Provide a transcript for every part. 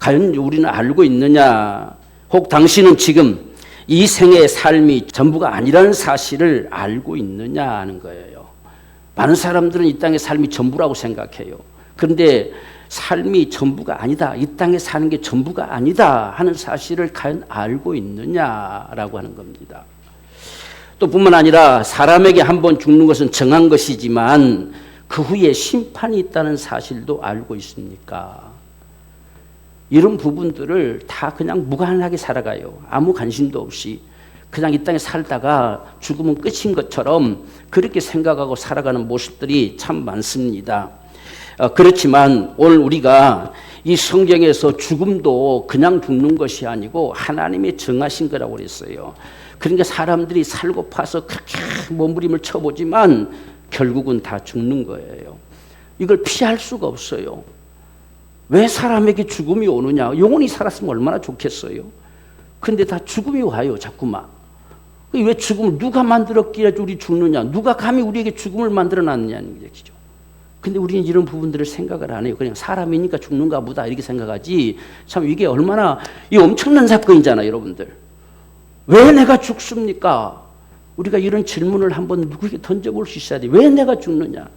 과연 우리는 알고 있느냐? 혹 당신은 지금 이 생의 삶이 전부가 아니라는 사실을 알고 있느냐 하는 거예요. 많은 사람들은 이 땅의 삶이 전부라고 생각해요. 그런데 삶이 전부가 아니다, 이 땅에 사는 게 전부가 아니다 하는 사실을 과연 알고 있느냐라고 하는 겁니다. 또 뿐만 아니라 사람에게 한번 죽는 것은 정한 것이지만 그 후에 심판이 있다는 사실도 알고 있습니까? 이런 부분들을 다 그냥 무관하게 살아가요. 아무 관심도 없이 그냥 이 땅에 살다가 죽으면 끝인 것처럼 그렇게 생각하고 살아가는 모습들이 참 많습니다. 그렇지만 오늘 우리가 이 성경에서 죽음도 그냥 죽는 것이 아니고 하나님이 정하신 거라고 그랬어요. 그러니까 사람들이 살고 파서 그렇게 몸부림을 쳐보지만 결국은 다 죽는 거예요. 이걸 피할 수가 없어요. 왜 사람에게 죽음이 오느냐? 영원히 살았으면 얼마나 좋겠어요. 근데 다 죽음이 와요, 자꾸만. 왜 죽음을 누가 만들었기에 우리 죽느냐? 누가 감히 우리에게 죽음을 만들어 놨느냐는 얘기죠. 근데 우리는 이런 부분들을 생각을 안 해요. 그냥 사람이니까 죽는가 보다 이렇게 생각하지. 참 이게 얼마나 이 엄청난 사건이잖아요, 여러분들. 왜 내가 죽습니까? 우리가 이런 질문을 한번 누구에게 던져볼 수 있어야 돼. 왜 내가 죽느냐?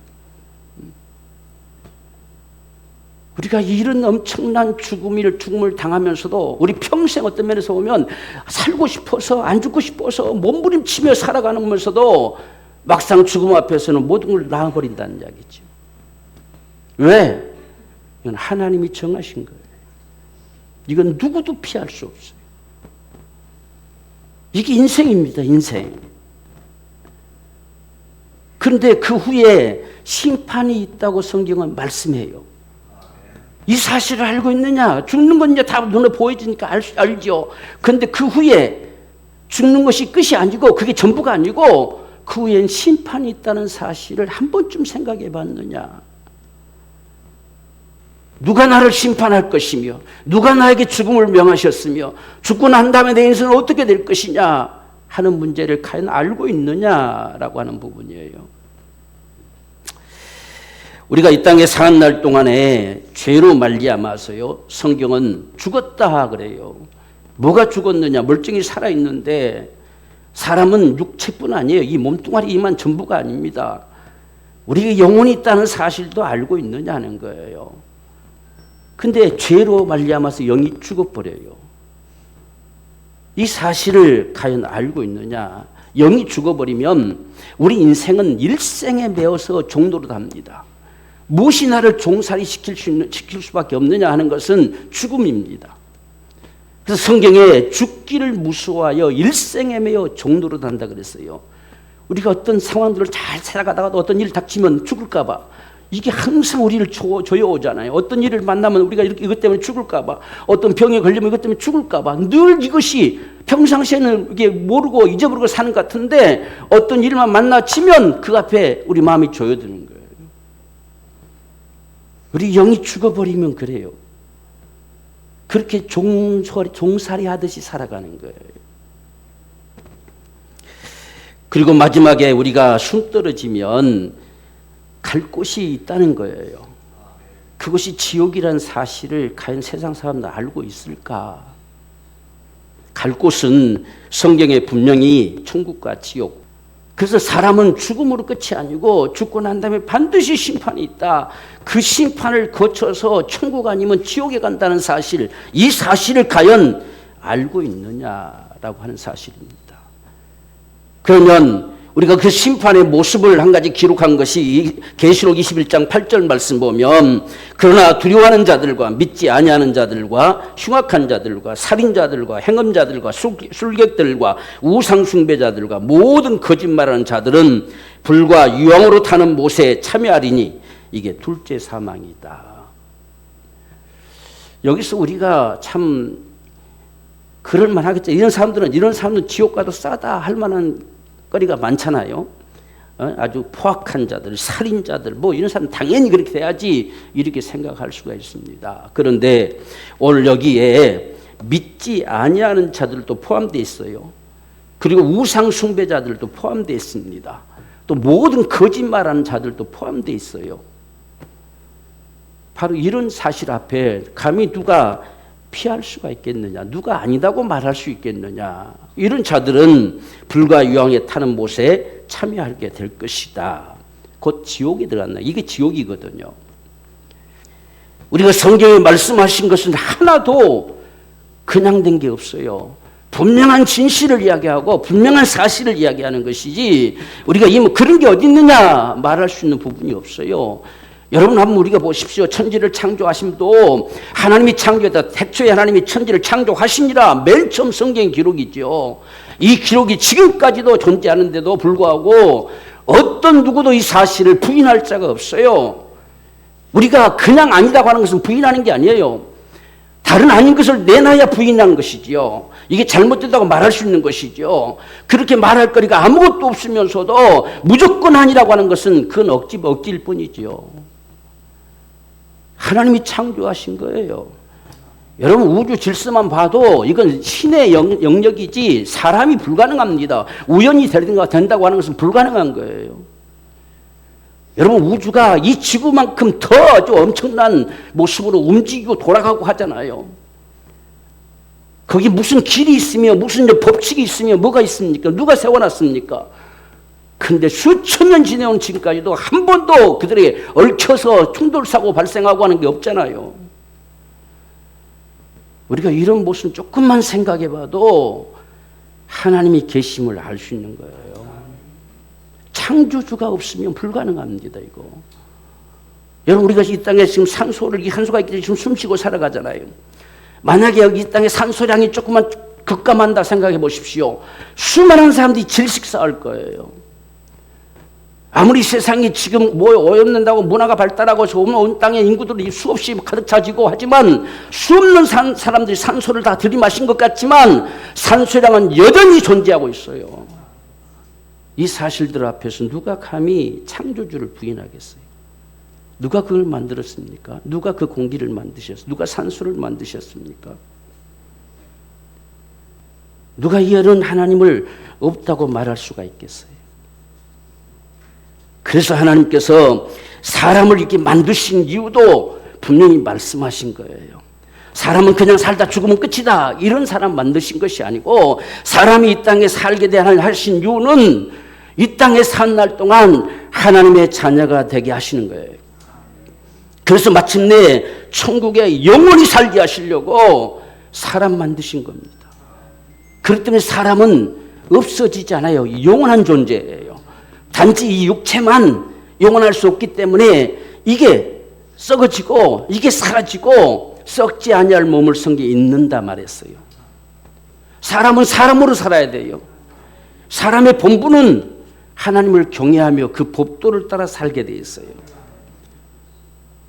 우리가 이런 엄청난 죽음을 당하면서도 우리 평생 어떤 면에서 보면 살고 싶어서 안 죽고 싶어서 몸부림치며 살아가면서도 막상 죽음 앞에서는 모든 걸 놔버린다는 이야기죠. 왜? 이건 하나님이 정하신 거예요. 이건 누구도 피할 수 없어요. 이게 인생입니다, 인생. 그런데 그 후에 심판이 있다고 성경은 말씀해요. 이 사실을 알고 있느냐? 죽는 건 이제 다 눈에 보여지니까 알죠. 그런데 그 후에 죽는 것이 끝이 아니고 그게 전부가 아니고 그 후엔 심판이 있다는 사실을 한 번쯤 생각해 봤느냐? 누가 나를 심판할 것이며 누가 나에게 죽음을 명하셨으며 죽고 난 다음에 내 인생은 어떻게 될 것이냐 하는 문제를 과연 알고 있느냐라고 하는 부분이에요. 우리가 이 땅에 사는 날 동안에 죄로 말미암아서요, 성경은 죽었다 그래요. 뭐가 죽었느냐? 멀쩡히 살아있는데 사람은 육체뿐 아니에요. 이 몸뚱아리만 전부가 아닙니다. 우리가 영혼이 있다는 사실도 알고 있느냐 하는 거예요. 근데 죄로 말미암아서 영이 죽어버려요. 이 사실을 과연 알고 있느냐? 영이 죽어버리면 우리 인생은 일생에 매어서 종노릇 합니다. 무엇이 나를 종살이 시킬 수밖에 없느냐 하는 것은 죽음입니다. 그래서 성경에 죽기를 무서워하여 일생에 매여 종노릇 한다 그랬어요. 우리가 어떤 상황들을 잘 살아가다가도 어떤 일을 닥치면 죽을까 봐 이게 항상 우리를 조여오잖아요. 어떤 일을 만나면 우리가 이것 때문에 죽을까 봐, 어떤 병에 걸리면 이것 때문에 죽을까 봐 늘 이것이 평상시에는 이게 모르고 잊어버리고 사는 것 같은데 어떤 일만 만나치면 그 앞에 우리 마음이 조여드는 거예요. 우리 영이 죽어버리면 그래요. 그렇게 종살이 하듯이 살아가는 거예요. 그리고 마지막에 우리가 숨 떨어지면 갈 곳이 있다는 거예요. 그것이 지옥이라는 사실을 과연 세상 사람들 알고 있을까? 갈 곳은 성경에 분명히 천국과 지옥. 그래서 사람은 죽음으로 끝이 아니고 죽고 난 다음에 반드시 심판이 있다. 그 심판을 거쳐서 천국 아니면 지옥에 간다는 사실, 이 사실을 과연 알고 있느냐라고 하는 사실입니다. 그러면 우리가 그 심판의 모습을 한 가지 기록한 것이 계시록 21장 8절 말씀 보면 그러나 두려워하는 자들과 믿지 아니하는 자들과 흉악한 자들과 살인자들과 행음자들과 술객들과 우상숭배자들과 모든 거짓말하는 자들은 불과 유황으로 타는 못에 참여하리니 이게 둘째 사망이다. 여기서 우리가 참 그럴만 하겠죠. 이런 사람들은 지옥 가도 싸다 할 만한 거리가 많잖아요. 아주 포악한 자들, 살인자들, 뭐 이런 사람 당연히 그렇게 돼야지 이렇게 생각할 수가 있습니다. 그런데 오늘 여기에 믿지 아니하는 자들도 포함되어 있어요. 그리고 우상 숭배자들도 포함되어 있습니다. 또 모든 거짓말하는 자들도 포함되어 있어요. 바로 이런 사실 앞에 감히 누가 피할 수가 있겠느냐? 누가 아니다고 말할 수 있겠느냐? 이런 자들은 불과 유황에 타는 못에 참여하게 될 것이다. 곧 지옥에 들어간다. 이게 지옥이거든요. 우리가 성경에 말씀하신 것은 하나도 그냥 된 게 없어요. 분명한 진실을 이야기하고 분명한 사실을 이야기하는 것이지 우리가 그런 게 어디 있느냐 말할 수 있는 부분이 없어요. 여러분 한번 우리가 보십시오. 천지를 창조하심도 하나님이 창조했다. 태초에 하나님이 천지를 창조하시니라 맨 처음 성경 기록이죠. 이 기록이 지금까지도 존재하는데도 불구하고 어떤 누구도 이 사실을 부인할 자가 없어요. 우리가 그냥 아니다고 하는 것은 부인하는 게 아니에요. 다른 아닌 것을 내놔야 부인하는 것이지요. 이게 잘못됐다고 말할 수 있는 것이죠. 그렇게 말할 거리가 아무것도 없으면서도 무조건 아니라고 하는 것은 그건 억지일 뿐이지요. 하나님이 창조하신 거예요. 여러분 우주 질서만 봐도 이건 신의 영역이지 사람이 불가능합니다. 우연히 된다고 하는 것은 불가능한 거예요. 여러분 우주가 이 지구만큼 더 아주 엄청난 모습으로 움직이고 돌아가고 하잖아요. 거기 무슨 길이 있으며 무슨 법칙이 있으며 뭐가 있습니까? 누가 세워놨습니까? 근데 수천 년 지내온 지금까지도 한 번도 그들이 얽혀서 충돌사고 발생하고 하는 게 없잖아요. 우리가 이런 모습 조금만 생각해 봐도 하나님이 계심을 알 수 있는 거예요. 창조주가 없으면 불가능합니다, 이거. 여러분, 우리가 이 땅에 지금 산소를, 이 한소가 있기 때문에 지금 숨 쉬고 살아가잖아요. 만약에 여기 이 땅에 산소량이 조금만 급감한다 생각해 보십시오. 수많은 사람들이 질식 쌓을 거예요. 아무리 세상이 지금 오염된다고 문화가 발달하고 온 땅의 인구들이 수없이 가득 차지고 하지만 수없는 사람들이 산소를 다 들이마신 것 같지만 산소량은 여전히 존재하고 있어요. 이 사실들 앞에서 누가 감히 창조주를 부인하겠어요? 누가 그걸 만들었습니까? 누가 그 공기를 만드셨습니까? 누가 산소를 만드셨습니까? 누가 이런 하나님을 없다고 말할 수가 있겠어요? 그래서 하나님께서 사람을 이렇게 만드신 이유도 분명히 말씀하신 거예요. 사람은 그냥 살다 죽으면 끝이다. 이런 사람 만드신 것이 아니고 사람이 이 땅에 살게 하신 이유는 이 땅에 산 날 동안 하나님의 자녀가 되게 하시는 거예요. 그래서 마침내 천국에 영원히 살게 하시려고 사람 만드신 겁니다. 그렇기 때문에 사람은 없어지지 않아요. 영원한 존재예요. 단지 이 육체만 영원할 수 없기 때문에 이게 썩어지고 이게 사라지고 썩지 아니할 몸을 성경에 있는다 말했어요. 사람은 사람으로 살아야 돼요. 사람의 본분은 하나님을 경외하며 그 법도를 따라 살게 돼 있어요.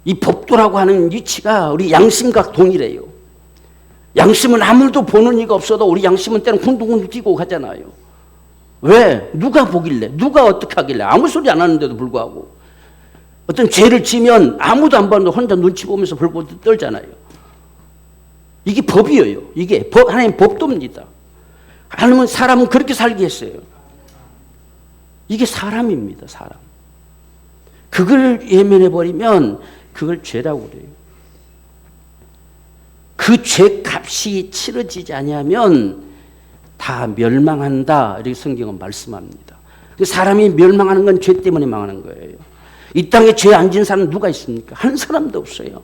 이 법도라고 하는 위치가 우리 양심과 동일해요. 양심은 아무도 보는 이가 없어도 우리 양심은 때는 hun둥hun둥 뛰고 가잖아요. 왜? 누가 보길래? 누가 어떻게 하길래? 아무 소리 안 하는데도 불구하고 어떤 죄를 지면 아무도 안 봐도 혼자 눈치 보면서 벌벌 떨잖아요. 이게 법이에요. 이게 하나님 법도입니다. 하나님은 사람은 그렇게 살게 했어요. 이게 사람입니다. 사람. 그걸 예면해버리면 그걸 죄라고 그래요. 그 죄값이 치러지지 아니하면 다 멸망한다. 이렇게 성경은 말씀합니다. 사람이 멸망하는 건 죄 때문에 망하는 거예요. 이 땅에 죄 안 지은 사람은 누가 있습니까? 한 사람도 없어요.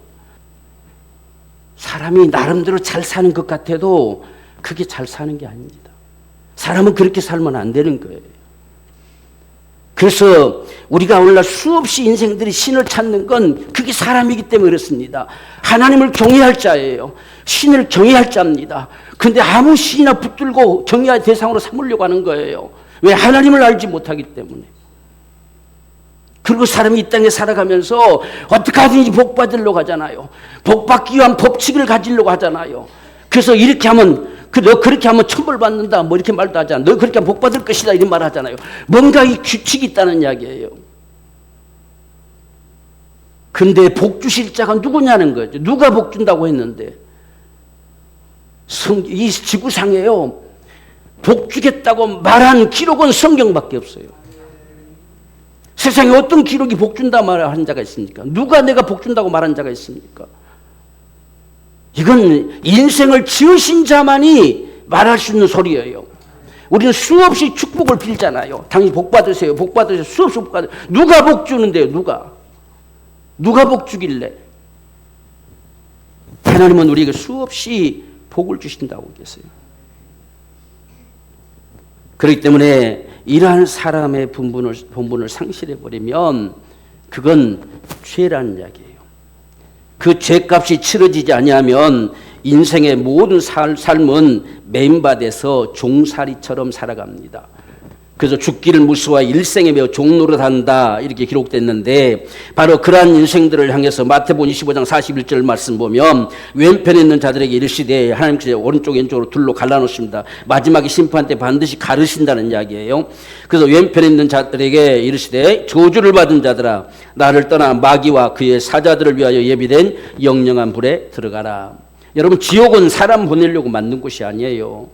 사람이 나름대로 잘 사는 것 같아도 그게 잘 사는 게 아닙니다. 사람은 그렇게 살면 안 되는 거예요. 그래서 우리가 오늘날 수없이 인생들이 신을 찾는 건 그게 사람이기 때문에 그렇습니다. 하나님을 경외할 자예요. 신을 경외할 자입니다. 그런데 아무 신이나 붙들고 경외할 대상으로 삼으려고 하는 거예요. 왜? 하나님을 알지 못하기 때문에. 그리고 사람이 이 땅에 살아가면서 어떻게 하든지 복 받으려고 하잖아요. 복 받기 위한 법칙을 가지려고 하잖아요. 그래서 이렇게 하면 너 그렇게 하면 천벌 받는다 뭐 이렇게 말도 하잖아. 너 그렇게 하면 복 받을 것이다 이런 말 하잖아요. 뭔가 이 규칙이 있다는 이야기예요. 근데 복 주실 자가 누구냐는 거죠. 누가 복 준다고 했는데 이 지구상에요 복 주겠다고 말한 기록은 성경밖에 없어요. 세상에 어떤 기록이 복 준다 말한 자가 있습니까? 누가 내가 복 준다고 말한 자가 있습니까? 이건 인생을 지으신 자만이 말할 수 있는 소리예요. 우리는 수없이 축복을 빌잖아요. 당신 복 받으세요. 복 받으세요. 수없이 복 받으세요. 누가 복 주는데요? 누가 복 주길래? 하나님은 우리에게 수없이 복을 주신다고 계세요. 그렇기 때문에 이러한 사람의 본분을 상실해버리면 그건 죄라는 이야기예요. 그 죄값이 치러지지 아니하면 인생의 모든 삶은 매인밭에서 종살이처럼 살아갑니다. 그래서 죽기를 무수하여 일생에 매어 종노릇한다 이렇게 기록됐는데 바로 그러한 인생들을 향해서 마태복음 25장 41절 말씀 보면 왼편에 있는 자들에게 이르시되 하나님께서 오른쪽 왼쪽으로 둘로 갈라놓습니다. 마지막에 심판 때 반드시 가르신다는 이야기예요. 그래서 왼편에 있는 자들에게 이르시되 저주를 받은 자들아 나를 떠나 마귀와 그의 사자들을 위하여 예비된 영영한 불에 들어가라. 여러분 지옥은 사람 보내려고 만든 곳이 아니에요.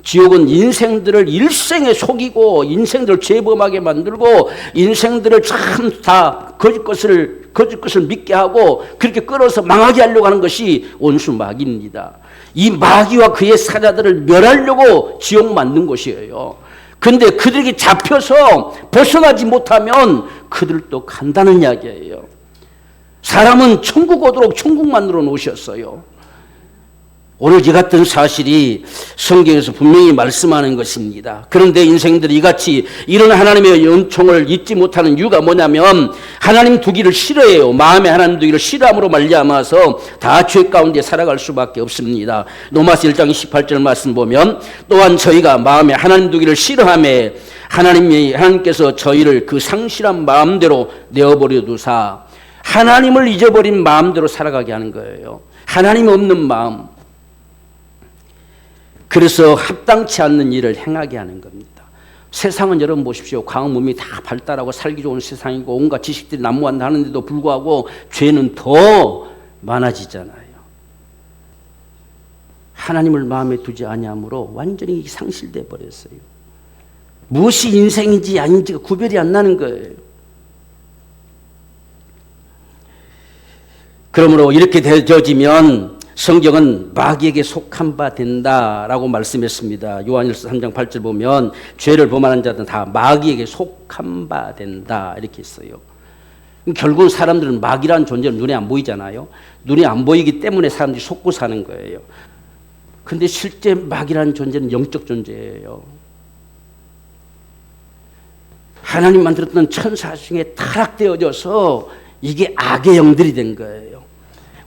지옥은 인생들을 일생에 속이고 인생들을 죄범하게 만들고 인생들을 참 다 거짓 것을 믿게 하고 그렇게 끌어서 망하게 하려고 하는 것이 원수 마귀입니다. 이 마귀와 그의 사자들을 멸하려고 지옥 만든 곳이에요. 그런데 그들에게 잡혀서 벗어나지 못하면 그들도 간다는 이야기예요. 사람은 천국 오도록 천국 만들어 놓으셨어요. 오늘 이 같은 사실이 성경에서 분명히 말씀하는 것입니다. 그런데 인생들이 이같이 이런 하나님의 은총을 잊지 못하는 이유가 뭐냐면 하나님 두기를 싫어해요. 마음에 하나님 두기를 싫어함으로 말미암아서 다 죄 가운데 살아갈 수밖에 없습니다. 로마서 1장 18절 말씀 보면 또한 저희가 마음에 하나님 두기를 싫어하며 하나님께서 저희를 그 상실한 마음대로 내어버려 두사 하나님을 잊어버린 마음대로 살아가게 하는 거예요. 하나님 없는 마음. 그래서 합당치 않는 일을 행하게 하는 겁니다. 세상은 여러분 보십시오. 과학문명이 다 발달하고 살기 좋은 세상이고 온갖 지식들이 난무한다는데도 불구하고 죄는 더 많아지잖아요. 하나님을 마음에 두지 아니함으로 완전히 상실돼 버렸어요. 무엇이 인생인지 아닌지가 구별이 안 나는 거예요. 그러므로 이렇게 되어지면 성경은 마귀에게 속한 바 된다라고 말씀했습니다. 요한일서 3장 8절 보면 죄를 범하는 자들은 다 마귀에게 속한 바 된다 이렇게 했어요. 결국 사람들은 마귀라는 존재는 눈에 안 보이잖아요. 눈에 안 보이기 때문에 사람들이 속고 사는 거예요. 근데 실제 마귀라는 존재는 영적 존재예요. 하나님 만들었던 천사 중에 타락되어져서 이게 악의 영들이 된 거예요.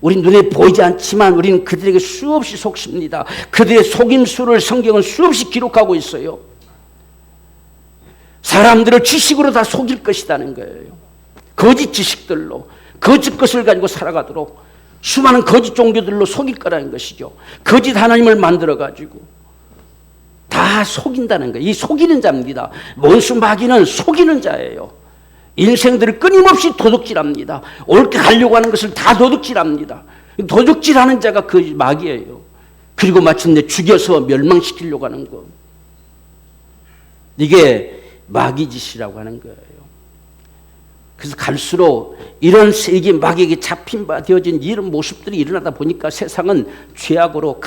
우리 눈에 보이지 않지만 우리는 그들에게 수없이 속습니다. 그들의 속임수를 성경은 수없이 기록하고 있어요. 사람들을 지식으로 다 속일 것이라는 거예요. 거짓 지식들로 거짓 것을 가지고 살아가도록 수많은 거짓 종교들로 속일 거라는 것이죠. 거짓 하나님을 만들어가지고 다 속인다는 거예요. 이 속이는 자입니다. 원수 마귀는 속이는 자예요. 인생들을 끊임없이 도둑질합니다. 옳게 가려고 하는 것을 다 도둑질합니다. 도둑질하는 자가 그 마귀예요. 그리고 마침내 죽여서 멸망시키려고 하는 것. 이게 마귀짓이라고 하는 거예요. 그래서 갈수록 이런 세계 마귀에게 잡힌 바 되어진 이런 모습들이 일어나다 보니까 세상은 죄악으로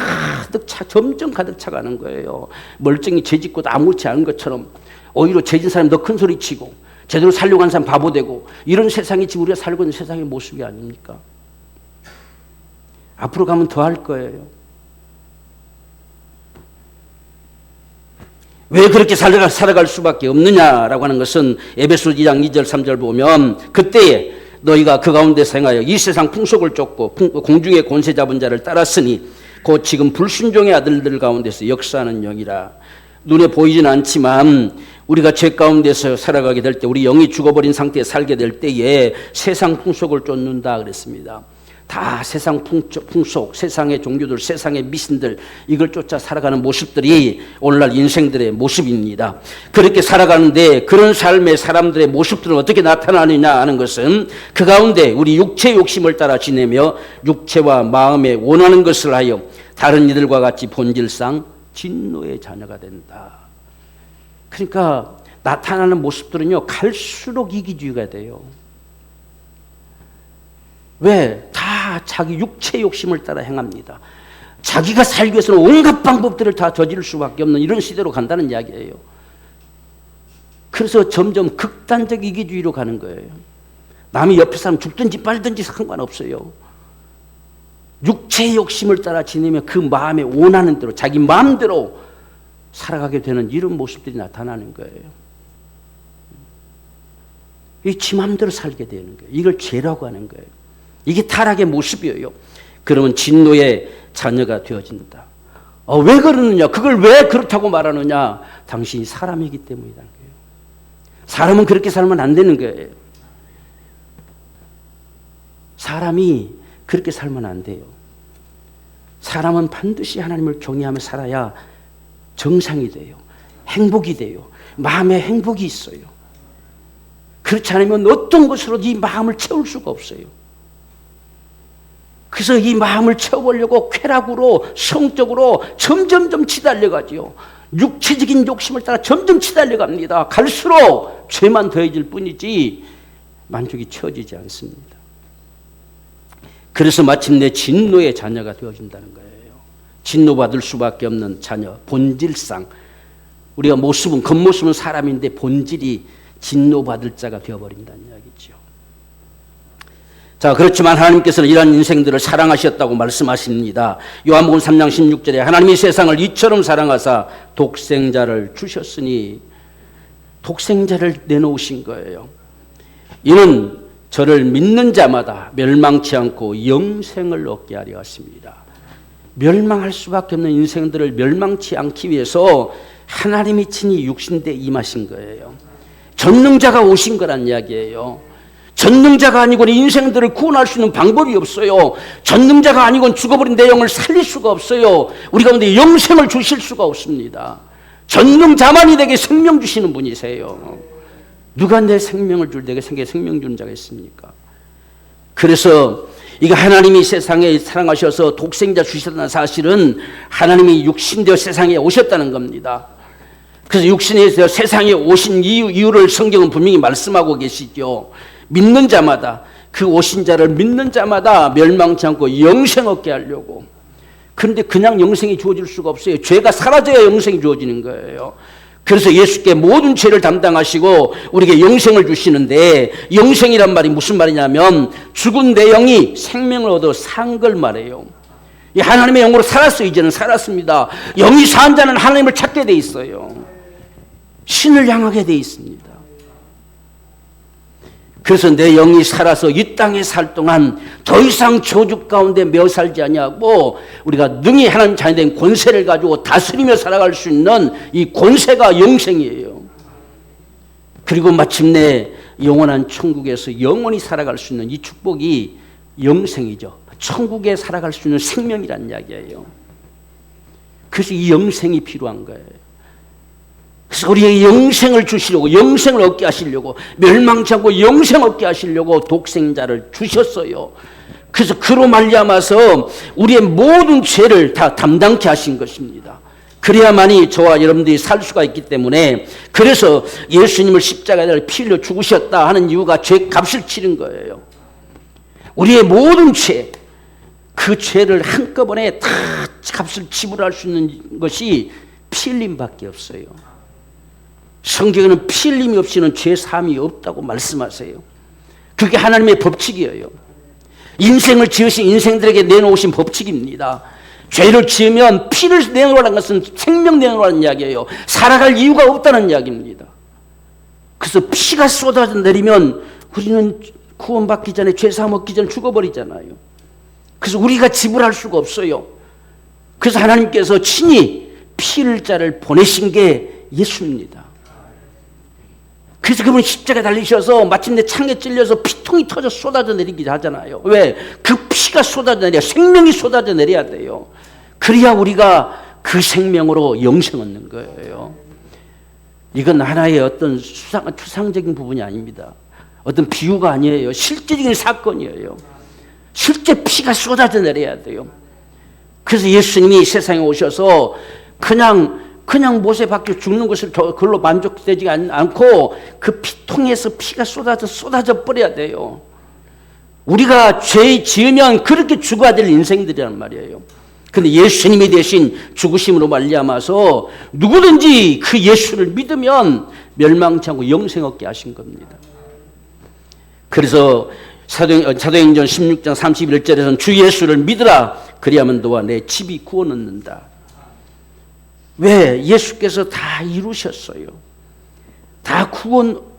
점점 가득 차가는 거예요. 멀쩡히 죄짓고도 아무렇지 않은 것처럼 오히려 죄진 사람이 더 큰 소리 치고 제대로 살려고 하는 사람 바보 되고 이런 세상이 지금 우리가 살고 있는 세상의 모습이 아닙니까? 앞으로 가면 더 할 거예요. 왜 그렇게 살아갈 수밖에 없느냐라고 하는 것은 에베소 2장 2절 3절 보면 그때에 너희가 그 가운데서 행하여 이 세상 풍속을 쫓고 공중의 권세 잡은 자를 따랐으니 곧 지금 불순종의 아들들 가운데서 역사하는 영이라. 눈에 보이진 않지만 우리가 죄 가운데서 살아가게 될 때 우리 영이 죽어버린 상태에 살게 될 때에 세상 풍속을 쫓는다 그랬습니다. 다 세상 풍속, 세상의 종교들, 세상의 미신들 이걸 쫓아 살아가는 모습들이 오늘날 인생들의 모습입니다. 그렇게 살아가는데 그런 삶의 사람들의 모습들은 어떻게 나타나느냐 하는 것은 그 가운데 우리 육체의 욕심을 따라 지내며 육체와 마음에 원하는 것을 하여 다른 이들과 같이 본질상 진노의 자녀가 된다. 그러니까 나타나는 모습들은요 갈수록 이기주의가 돼요. 왜? 다 자기 육체 욕심을 따라 행합니다. 자기가 살기 위해서는 온갖 방법들을 다 저지를 수밖에 없는 이런 시대로 간다는 이야기예요. 그래서 점점 극단적 이기주의로 가는 거예요. 남이 옆에 사람 죽든지 빨든지 상관없어요. 육체의 욕심을 따라 지내며 그 마음에 원하는 대로 자기 마음대로 살아가게 되는 이런 모습들이 나타나는 거예요. 이 지 마음대로 살게 되는 거예요. 이걸 죄라고 하는 거예요. 이게 타락의 모습이에요. 그러면 진노의 자녀가 되어진다. 왜 그러느냐? 그걸 왜 그렇다고 말하느냐? 당신이 사람이기 때문이라는 거예요. 사람은 그렇게 살면 안 되는 거예요. 사람이 그렇게 살면 안 돼요. 사람은 반드시 하나님을 경외하며 살아야 정상이 돼요. 행복이 돼요. 마음에 행복이 있어요. 그렇지 않으면 어떤 것으로도 이 마음을 채울 수가 없어요. 그래서 이 마음을 채워보려고 쾌락으로 성적으로 점점점 치달려가지요. 육체적인 욕심을 따라 점점 치달려갑니다. 갈수록 죄만 더해질 뿐이지 만족이 채워지지 않습니다. 그래서 마침내 진노의 자녀가 되어진다는 거예요. 진노받을 수밖에 없는 자녀, 본질상. 우리가 모습은, 겉모습은 사람인데 본질이 진노받을 자가 되어버린다는 이야기죠. 자, 그렇지만 하나님께서는 이러한 인생들을 사랑하셨다고 말씀하십니다. 요한복음 3장 16절에 하나님이 세상을 이처럼 사랑하사 독생자를 주셨으니, 독생자를 내놓으신 거예요. 이는 저를 믿는 자마다 멸망치 않고 영생을 얻게 하려 하십니다. 멸망할 수밖에 없는 인생들을 멸망치 않기 위해서 하나님이 친히 육신대에 임하신 거예요. 전능자가 오신 거란 이야기예요. 전능자가 아니고는 인생들을 구원할 수 있는 방법이 없어요. 전능자가 아니고는 죽어버린 내 영을 살릴 수가 없어요. 우리 가운데 영생을 주실 수가 없습니다. 전능자만이 내게 생명 주시는 분이세요. 누가 내 생명을 줄 내게 생명 주는 자가 있습니까? 그래서 이거 하나님이 세상에 사랑하셔서 독생자 주셨다는 사실은 하나님이 육신되어 세상에 오셨다는 겁니다. 그래서 육신에서 세상에 오신 이유를 성경은 분명히 말씀하고 계시죠. 믿는 자마다, 그 오신 자를 믿는 자마다 멸망치 않고 영생 얻게 하려고. 그런데 그냥 영생이 주어질 수가 없어요. 죄가 사라져야 영생이 주어지는 거예요. 그래서 예수께 모든 죄를 담당하시고 우리에게 영생을 주시는데, 영생이란 말이 무슨 말이냐면 죽은 내 영이 생명을 얻어 산 걸 말해요. 하나님의 영으로 살았어요. 이제는 살았습니다. 영이 산 자는 하나님을 찾게 돼 있어요. 신을 향하게 돼 있습니다. 그래서 내 영이 살아서 이 땅에 살 동안 더 이상 저주 가운데 매어 살지 아니하고 우리가 능히 하나님 자녀된 권세를 가지고 다스리며 살아갈 수 있는 이 권세가 영생이에요. 그리고 마침내 영원한 천국에서 영원히 살아갈 수 있는 이 축복이 영생이죠. 천국에 살아갈 수 있는 생명이란 이야기예요. 그래서 이 영생이 필요한 거예요. 그래서 우리에게 영생을 주시려고, 영생을 얻게 하시려고, 멸망치 않고 영생 얻게 하시려고 독생자를 주셨어요. 그래서 그로 말미암아서 우리의 모든 죄를 다 담당케 하신 것입니다. 그래야만이 저와 여러분들이 살 수가 있기 때문에, 그래서 예수님을 십자가에 피 흘려 죽으셨다 하는 이유가 죄 값을 치른 거예요. 우리의 모든 죄, 그 죄를 한꺼번에 다 값을 지불할 수 있는 것이 피 흘림밖에 없어요. 성경에는 피 흘림이 없이는 죄 사함이 없다고 말씀하세요. 그게 하나님의 법칙이에요. 인생을 지으신 인생들에게 내놓으신 법칙입니다. 죄를 지으면 피를 내놓으라는 것은 생명 내놓으라는 이야기예요. 살아갈 이유가 없다는 이야기입니다. 그래서 피가 쏟아져 내리면 우리는 구원받기 전에, 죄 사함 얻기 전에 죽어버리잖아요. 그래서 우리가 지불할 수가 없어요. 그래서 하나님께서 친히 피흘자를 보내신 게 예수입니다. 그래서 그분 십자가에 달리셔서 마침내 창에 찔려서 피통이 터져 쏟아져 내리기 하잖아요. 왜? 그 피가 쏟아져 내려야, 생명이 쏟아져 내려야 돼요. 그래야 우리가 그 생명으로 영생 얻는 거예요. 이건 하나의 어떤 추상적인 부분이 아닙니다. 어떤 비유가 아니에요. 실제적인 사건이에요. 실제 피가 쏟아져 내려야 돼요. 그래서 예수님이 세상에 오셔서 그냥 못에 박혀 죽는 것을 그걸로 만족되지 않고 그 피통에서 피가 쏟아져 버려야 돼요. 우리가 죄 지으면 그렇게 죽어야 될 인생들이란 말이에요. 근데 예수님이 대신 죽으심으로 말미암아서 누구든지 그 예수를 믿으면 멸망치 않고 영생 얻게 하신 겁니다. 그래서 사도행전 16장 31절에서는 주 예수를 믿으라 그리하면 너와 내 집이 구원 얻는다. 왜? 예수께서 다 이루셨어요. 다 구원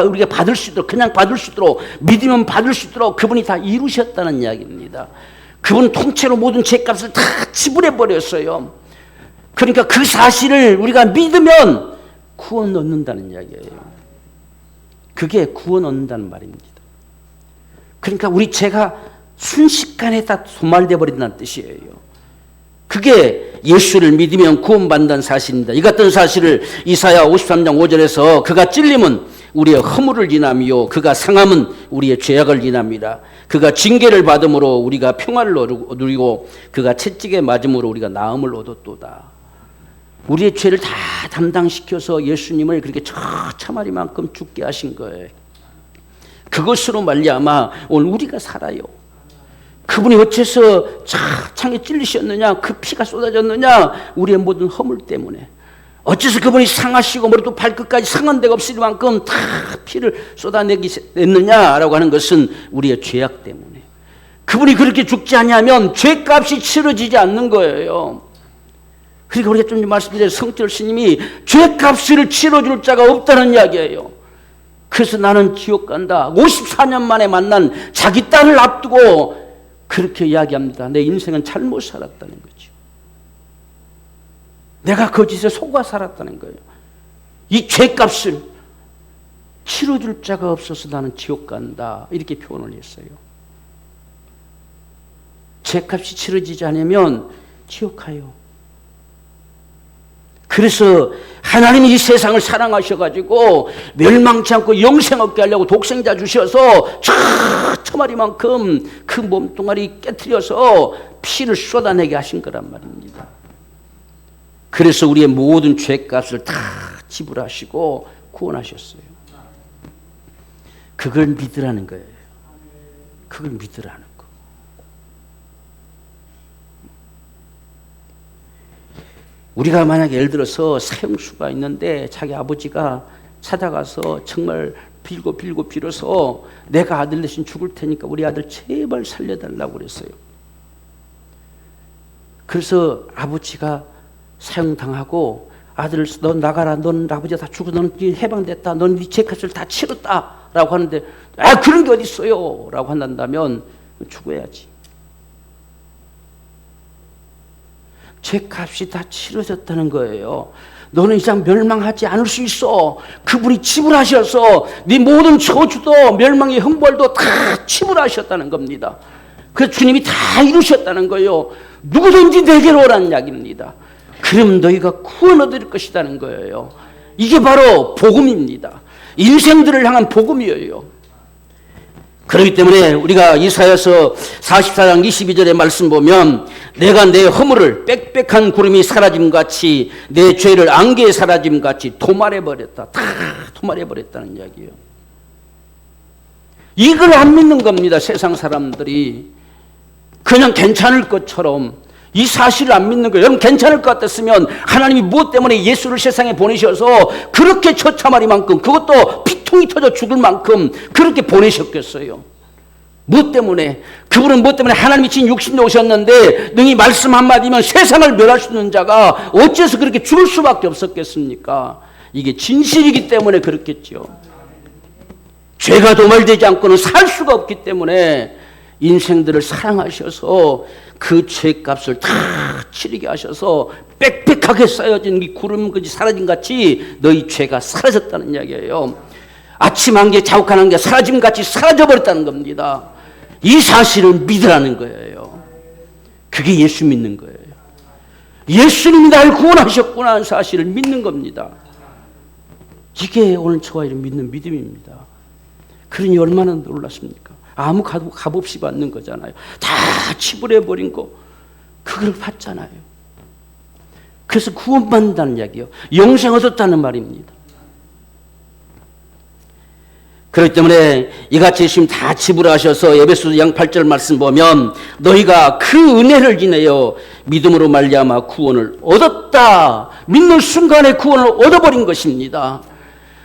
우리가 받을 수 있도록, 그냥 받을 수 있도록, 믿으면 받을 수 있도록 그분이 다 이루셨다는 이야기입니다. 그분 통째로 모든 죄값을 다 지불해 버렸어요. 그러니까 그 사실을 우리가 믿으면 구원 얻는다는 이야기예요. 그게 구원 얻는다는 말입니다. 그러니까 우리 죄가 순식간에 다 소멸돼 버린다는 뜻이에요. 그게 예수를 믿으면 구원받는다는 사실입니다. 이 같은 사실을 이사야 53장 5절에서 그가 찔림은 우리의 허물을 인함이요 그가 상함은 우리의 죄악을 인함이라. 그가 징계를 받음으로 우리가 평화를 누리고 그가 채찍에 맞음으로 우리가 나음을 얻었도다. 우리의 죄를 다 담당시켜서 예수님을 그렇게 처참하리만큼 죽게 하신 거예요. 그것으로 말미암아 오늘 우리가 살아요. 그분이 어째서 창에 찔리셨느냐, 그 피가 쏟아졌느냐, 우리의 모든 허물 때문에. 어째서 그분이 상하시고 머리부터 발끝까지 상한 데가 없을 만큼 다 피를 쏟아냈느냐라고 하는 것은 우리의 죄악 때문에. 그분이 그렇게 죽지 않냐면 죄값이 치러지지 않는 거예요. 그러니까 우리가 좀 말씀드린 성철 스님이 죄값을 치러줄 자가 없다는 이야기예요. 그래서 나는 지옥 간다. 54년 만에 만난 자기 딸을 앞두고 그렇게 이야기합니다. 내 인생은 잘못 살았다는 거죠. 내가 거짓에 속아 살았다는 거예요. 이 죄값을 치러줄 자가 없어서 나는 지옥 간다. 이렇게 표현을 했어요. 죄값이 치러지지 않으면 지옥 가요. 그래서 하나님이 이 세상을 사랑하셔가지고 멸망치 않고 영생 얻게 하려고 독생자 주셔서 처마리만큼 그 몸뚱아리 깨트려서 피를 쏟아내게 하신 거란 말입니다. 그래서 우리의 모든 죄값을 다 지불하시고 구원하셨어요. 그걸 믿으라는 거예요. 그걸 믿으라는 거. 우리가 만약에 예를 들어서 사형수가 있는데 자기 아버지가 찾아가서 정말 빌어서 내가 아들 대신 죽을 테니까 우리 아들 제발 살려달라고 그랬어요. 그래서 아버지가 사형당하고 아들을 넌 나가라, 넌 아버지가 다 죽어, 너는 해방됐다, 넌 네 죄값을 다 치렀다 라고 하는데 그런 게 어디 있어요 라고 한다면 죽어야지. 죄값이 다 치러졌다는 거예요. 너는 이상 멸망하지 않을 수 있어. 그분이 지불하셔서 네 모든 저주도 멸망의 형벌도 다 지불하셨다는 겁니다. 그래서 주님이 다 이루셨다는 거예요. 누구든지 내게로 오라는 이야기입니다. 그럼 너희가 구원 얻을 것이라는 거예요. 이게 바로 복음입니다. 인생들을 향한 복음이에요. 그렇기 때문에 우리가 이사야서 44장 22절의 말씀 보면 내가 내 허물을 빽빽한 구름이 사라짐같이 내 죄를 안개에 사라짐같이 도말해버렸다. 다 도말해버렸다는 이야기예요. 이걸 안 믿는 겁니다. 세상 사람들이. 그냥 괜찮을 것처럼 이 사실을 안 믿는 거예요. 여러분 괜찮을 것 같았으면 하나님이 무엇 때문에 예수를 세상에 보내셔서 그렇게 처참하리만큼 그것도 피통이 터져 죽을 만큼 그렇게 보내셨겠어요. 무엇 때문에? 그분은 무엇 때문에 하나님이 진 육신에 오셨는데 능히 말씀 한마디면 세상을 멸할 수 있는 자가 어째서 그렇게 죽을 수밖에 없었겠습니까? 이게 진실이기 때문에 그렇겠죠. 죄가 도말되지 않고는 살 수가 없기 때문에 인생들을 사랑하셔서 그 죄값을 다 치르게 하셔서 빽빽하게 쌓여진 이 구름같이 사라진 같이 너희 죄가 사라졌다는 이야기예요. 아침 한개 자욱한 한개 사라짐같이 사라져버렸다는 겁니다. 이 사실을 믿으라는 거예요. 그게 예수 믿는 거예요. 예수님이 나를 구원하셨구나 하는 사실을 믿는 겁니다. 이게 오늘 저와 여러분 믿는 믿음입니다. 그러니 얼마나 놀랐습니까? 아무 값 없이 받는 거잖아요. 다 치불해버린 거 그걸 받잖아요. 그래서 구원받는다는 이야기예요. 영생 얻었다는 말입니다. 그렇기 때문에 이같이 예수님 다 지불하셔서 에베소서 8절 말씀 보면 너희가 그 은혜를 인하여 믿음으로 말미암아 구원을 얻었다. 믿는 순간에 구원을 얻어버린 것입니다.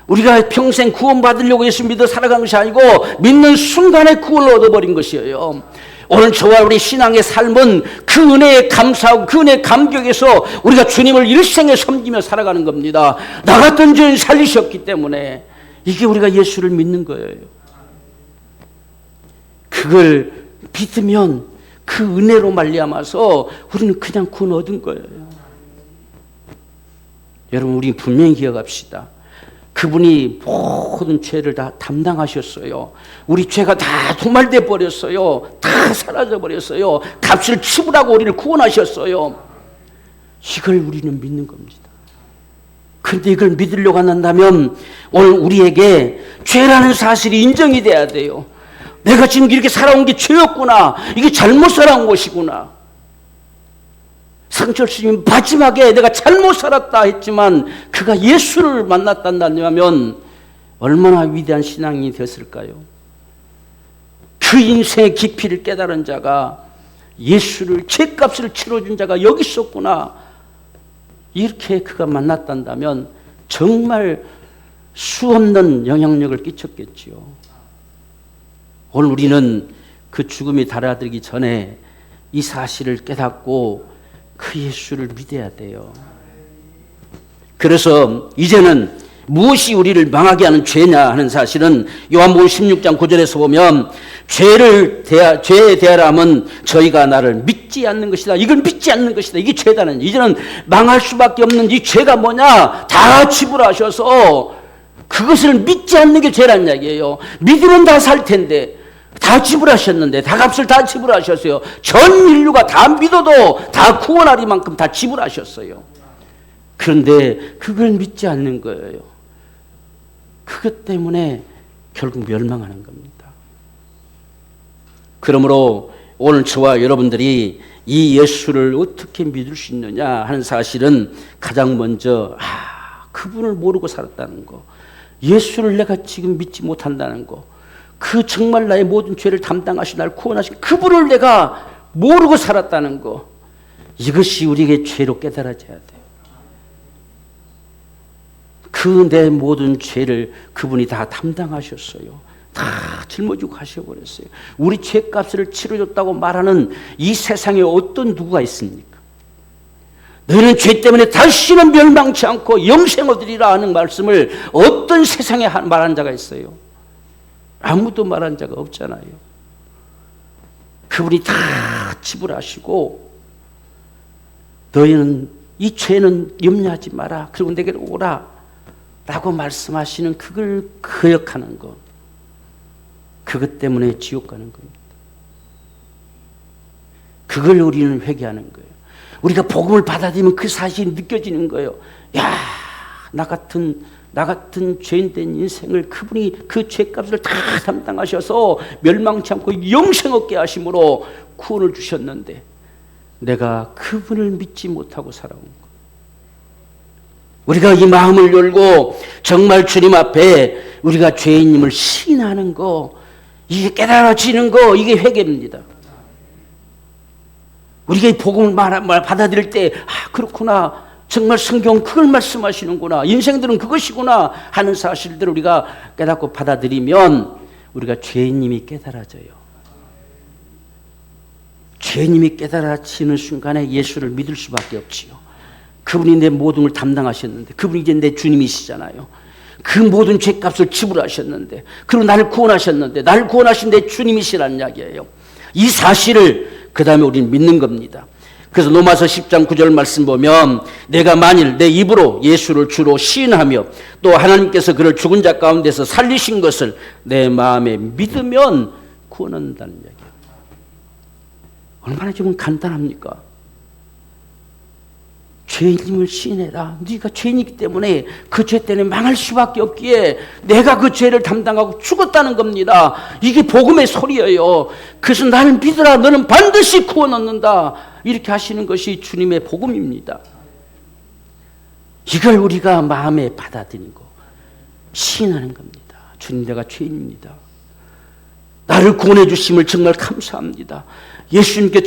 우리가 평생 구원받으려고 예수 믿어 살아간 것이 아니고 믿는 순간에 구원을 얻어버린 것이에요. 오늘 저와 우리 신앙의 삶은 그 은혜에 감사하고 그 은혜에 감격해서 우리가 주님을 일생에 섬기며 살아가는 겁니다. 나 같은 죄인 살리셨기 때문에 이게 우리가 예수를 믿는 거예요. 그걸 믿으면 그 은혜로 말미암아서 우리는 그냥 구원 얻은 거예요. 여러분, 우리 분명히 기억합시다. 그분이 모든 죄를 다 담당하셨어요. 우리 죄가 다 도말돼 버렸어요. 다 사라져 버렸어요. 값을 치부라고 우리를 구원하셨어요. 이걸 우리는 믿는 겁니다. 그런데 이걸 믿으려고 한다면 오늘 우리에게 죄라는 사실이 인정이 돼야 돼요. 내가 지금 이렇게 살아온 게 죄였구나. 이게 잘못 살아온 것이구나. 상철 스님이 마지막에 내가 잘못 살았다 했지만 그가 예수를 만났단다면 얼마나 위대한 신앙이 됐을까요? 그 인생의 깊이를 깨달은 자가, 예수를 죄값을 치러준 자가 여기 있었구나. 이렇게 그가 만났단다면 정말 수없는 영향력을 끼쳤겠지요. 오늘 우리는 그 죽음이 달아들기 전에 이 사실을 깨닫고 그 예수를 믿어야 돼요. 그래서 이제는 무엇이 우리를 망하게 하는 죄냐 하는 사실은 요한복음 16장 9절에서 보면 죄에 대하라 함은 저희가 나를 믿지 않는 것이다. 이걸 믿지 않는 것이다. 이게 죄다는. 이제는 망할 수밖에 없는 이 죄가 뭐냐? 다 지불하셔서 그것을 믿지 않는 게 죄란 이야기예요. 믿으면 다 살 텐데 다 지불하셨는데, 다 값을 다 지불하셨어요. 전 인류가 다 믿어도 다 구원하리만큼 다 지불하셨어요. 그런데 그걸 믿지 않는 거예요. 그것 때문에 결국 멸망하는 겁니다. 그러므로 오늘 저와 여러분들이 이 예수를 어떻게 믿을 수 있느냐 하는 사실은 가장 먼저 그분을 모르고 살았다는 거, 예수를 내가 지금 믿지 못한다는 거, 그 정말 나의 모든 죄를 담당하신 나를 구원하신 그분을 내가 모르고 살았다는 거, 이것이 우리에게 죄로 깨달아져야 돼요. 그 내 모든 죄를 그분이 다 담당하셨어요. 다 짊어지고 가셔버렸어요. 우리 죄값을 치러줬다고 말하는 이 세상에 어떤 누구가 있습니까? 너희는 죄 때문에 다시는 멸망치 않고 영생 얻으리라 하는 말씀을 어떤 세상에 말한 자가 있어요? 아무도 말한 자가 없잖아요. 그분이 다 지불하시고 너희는 이 죄는 염려하지 마라. 그리고 내게로 오라 라고 말씀하시는 그걸 거역하는 것, 그것 때문에 지옥 가는 겁니다. 그걸 우리는 회개하는 거예요. 우리가 복음을 받아들이면 그 사실이 느껴지는 거예요. 야, 나 같은 죄인된 인생을 그분이 그 죄값을 다 담당하셔서 멸망치 않고 영생 얻게 하심으로 구원을 주셨는데 내가 그분을 믿지 못하고 살아온 것. 우리가 이 마음을 열고 정말 주님 앞에 우리가 죄인임을 시인하는 거, 이게 깨달아지는 거, 이게 회개입니다. 우리가 이 복음을 받아들일 때 그렇구나, 정말 성경 그걸 말씀하시는구나, 인생들은 그것이구나 하는 사실들을 우리가 깨닫고 받아들이면 우리가 죄인임이 깨달아져요. 죄인임이 깨달아지는 순간에 예수를 믿을 수밖에 없지요. 그분이 내 모든 걸 담당하셨는데, 그분이 이제 내 주님이시잖아요. 그 모든 죄값을 지불하셨는데, 그리고 나를 구원하셨는데, 나를 구원하신 내 주님이시라는 이야기예요. 이 사실을 그 다음에 우리는 믿는 겁니다. 그래서 로마서 10장 9절 말씀 보면 내가 만일 내 입으로 예수를 주로 시인하며 또 하나님께서 그를 죽은 자 가운데서 살리신 것을 내 마음에 믿으면 구원한다는 이야기예요. 얼마나 좀 간단합니까? 죄인임을 시인해라. 네가 죄인이기 때문에 그 죄 때문에 망할 수밖에 없기에 내가 그 죄를 담당하고 죽었다는 겁니다. 이게 복음의 소리예요. 그래서 나를 믿으라. 너는 반드시 구원 얻는다. 이렇게 하시는 것이 주님의 복음입니다. 이걸 우리가 마음에 받아들이고 시인하는 겁니다. 주님, 내가 죄인입니다. 나를 구원해 주심을 정말 감사합니다. 예수님께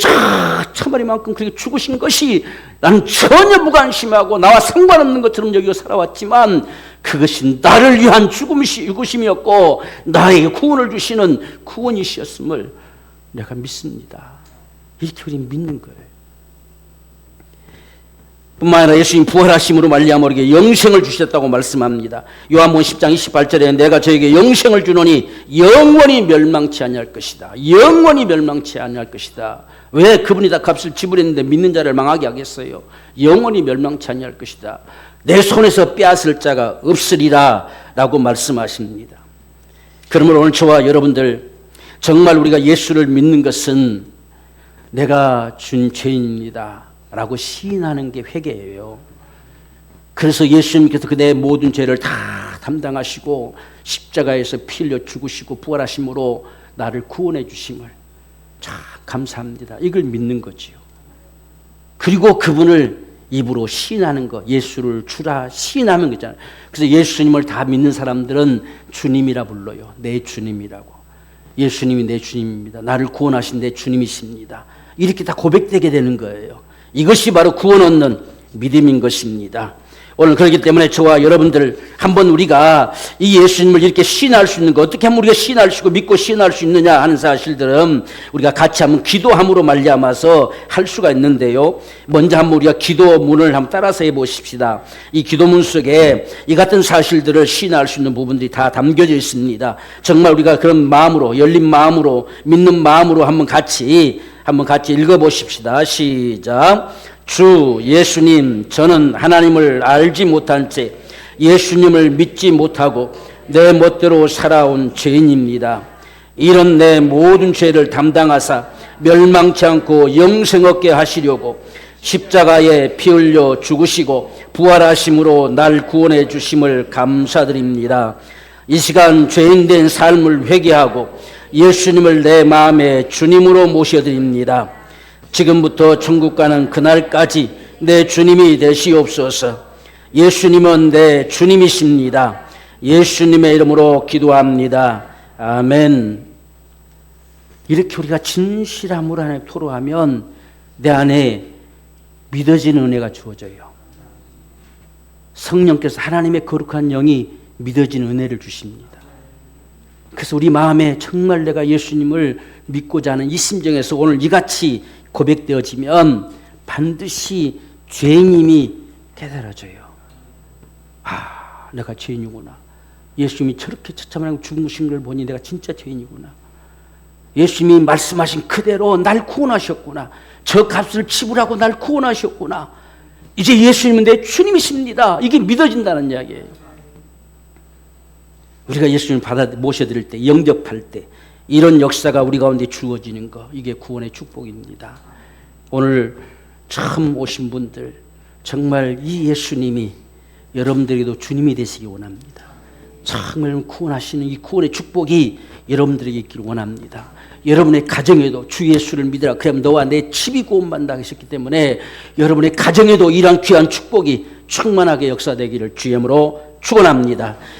천마리만큼 그렇게 죽으신 것이 나는 전혀 무관심하고 나와 상관없는 것처럼 여기고 살아왔지만 그것이 나를 위한 죽으심이었고 나에게 구원을 주시는 구원이셨음을 내가 믿습니다. 이렇게 우리는 믿는 거예요. 뿐만 아니라 예수님 부활하심으로 말미암아 우리에게 영생을 주셨다고 말씀합니다. 요한복음 10장 28절에 내가 저에게 영생을 주노니 영원히 멸망치 아니할 것이다. 영원히 멸망치 아니할 것이다. 왜? 그분이 다 값을 지불했는데 믿는 자를 망하게 하겠어요? 영원히 멸망치 아니할 것이다. 내 손에서 빼앗을 자가 없으리라 라고 말씀하십니다. 그러므로 오늘 저와 여러분들 정말 우리가 예수를 믿는 것은 내가 준 죄인입니다 라고 시인하는 게 회개예요. 그래서 예수님께서 내 모든 죄를 다 담당하시고 십자가에서 피 흘려 죽으시고 부활하심으로 나를 구원해 주심을 참 감사합니다. 이걸 믿는 거지요. 그리고 그분을 입으로 시인하는 거, 예수를 주라 시인하는 거잖아요. 그래서 예수님을 다 믿는 사람들은 주님이라 불러요. 내 주님이라고. 예수님이 내 주님입니다. 나를 구원하신 내 주님이십니다. 이렇게 다 고백되게 되는 거예요. 이것이 바로 구원 얻는 믿음인 것입니다. 오늘 그렇기 때문에 저와 여러분들 한번 우리가 이 예수님을 이렇게 시인할 수 있는 거, 어떻게 하면 우리가 시인할 수 있고 믿고 시인할 수 있느냐 하는 사실들은 우리가 같이 한번 기도함으로 말미암아서 할 수가 있는데요. 먼저 한번 우리가 기도문을 한번 따라서 해보십시다. 이 기도문 속에 이 같은 사실들을 시인할 수 있는 부분들이 다 담겨져 있습니다. 정말 우리가 그런 마음으로, 열린 마음으로, 믿는 마음으로 한번 같이 읽어보십시다. 시작. 주 예수님, 저는 하나님을 알지 못한 채 예수님을 믿지 못하고 내 멋대로 살아온 죄인입니다. 이런 내 모든 죄를 담당하사 멸망치 않고 영생 얻게 하시려고 십자가에 피 흘려 죽으시고 부활하심으로 날 구원해 주심을 감사드립니다. 이 시간 죄인된 삶을 회개하고 예수님을 내 마음의 주님으로 모셔드립니다. 지금부터 천국 가는 그날까지 내 주님이 되시옵소서. 예수님은 내 주님이십니다. 예수님의 이름으로 기도합니다. 아멘. 이렇게 우리가 진실함으로 하나님 토로하면 내 안에 믿어지는 은혜가 주어져요. 성령께서 하나님의 거룩한 영이 믿어지는 은혜를 주십니다. 그래서 우리 마음에 정말 내가 예수님을 믿고자 하는 이 심정에서 오늘 이같이 고백되어지면 반드시 죄인임이 깨달아져요. 내가 죄인이구나. 예수님이 저렇게 처참하게 죽으신 걸 보니 내가 진짜 죄인이구나. 예수님이 말씀하신 그대로 날 구원하셨구나. 저 값을 지불하고 날 구원하셨구나. 이제 예수님은 내 주님이십니다. 이게 믿어진다는 이야기예요. 우리가 예수님을 모셔드릴 때, 영접할 때 이런 역사가 우리 가운데 주어지는 거, 이게 구원의 축복입니다. 오늘 처음 오신 분들 정말 이 예수님이 여러분들에게도 주님이 되시기 원합니다. 정말 구원하시는 이 구원의 축복이 여러분들에게 있기를 원합니다. 여러분의 가정에도 주 예수를 믿으라. 그러면 너와 내 집이 구원받는다 하셨기 때문에 여러분의 가정에도 이러한 귀한 축복이 충만하게 역사되기를 주의 이름으로 축원합니다.